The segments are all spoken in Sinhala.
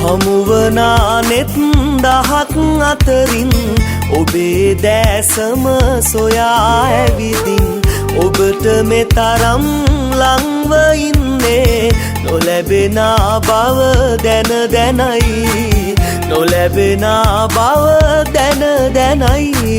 හමුවනා නෙත් දහක් අතරින් ඔබේ දැසම සොයා ඇවිදින් ඔබට මෙතරම් ලංව ඉන්නේ නොලැබෙනා බව දැන දැනයි නොලැබෙනා බව දැන දැනයි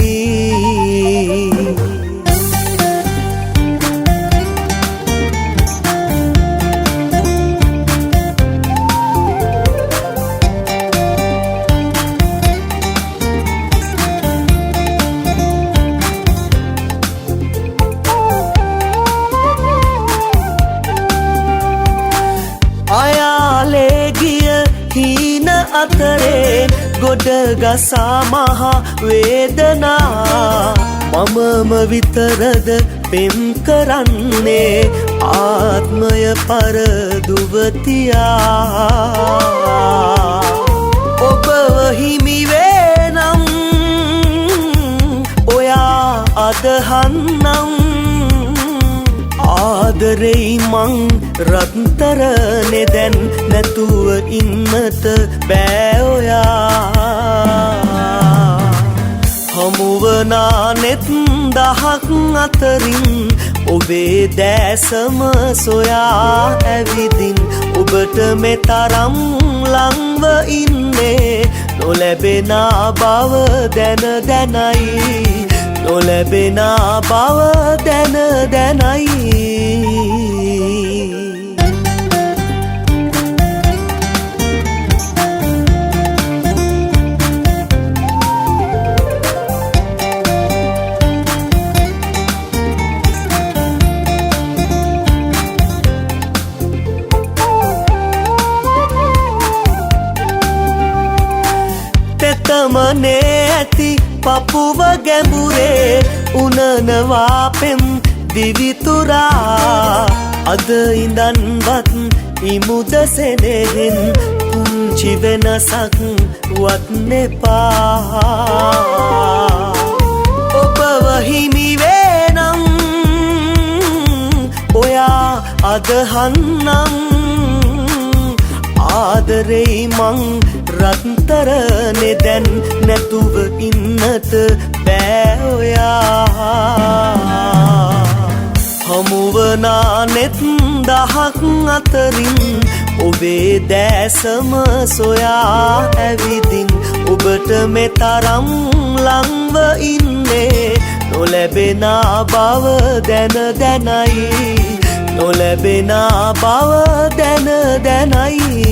අයාලේ ගිය හීන අතරේ ගොඩ ගසා මහා වේදනා මමම විතරද පෙම් කරන්නේ ආත්මය පරදුවතියා ඔබව හිමි වේනම් ඔයා අදහන්නම් ආදරෙයි මං රත්තරනේ දැන් නැතුව ඉන්නට බෑ ඔයා හමුවනා නෙත් දහක් අතරින් ඔබේ දැසම සොයා ඇවිදින් ඔබට මෙතරම් ලංව ඉන්නේ නොලැබෙනා බව දැන දැනයි නොලැබෙනා බව දැන දැනයි තෙතමනේ ඇති පපුව ගැඹුරේ උනනවා පෙම් දිවිතුරා අද ඉඳන්වත් ඉමුද සෙනෙහෙන් පුංචි වෙනසක් වත්නෙපා ඔබව හිමි වේනම් ඔයා අදහන්නම් ආදරෙයි මං රත්තරනේ දැන් නැතුව ඉන්නට බෑ ඔයා හමුවනා නෙත් දහක් අතරින් ඔබේ දැසම සොයා ඇවිදින් ඔබට මෙතරම් ලංව ඉන්නේ නොලැබෙනා බව දැන දැනයි නොලැබෙනා බව දැන දැනයි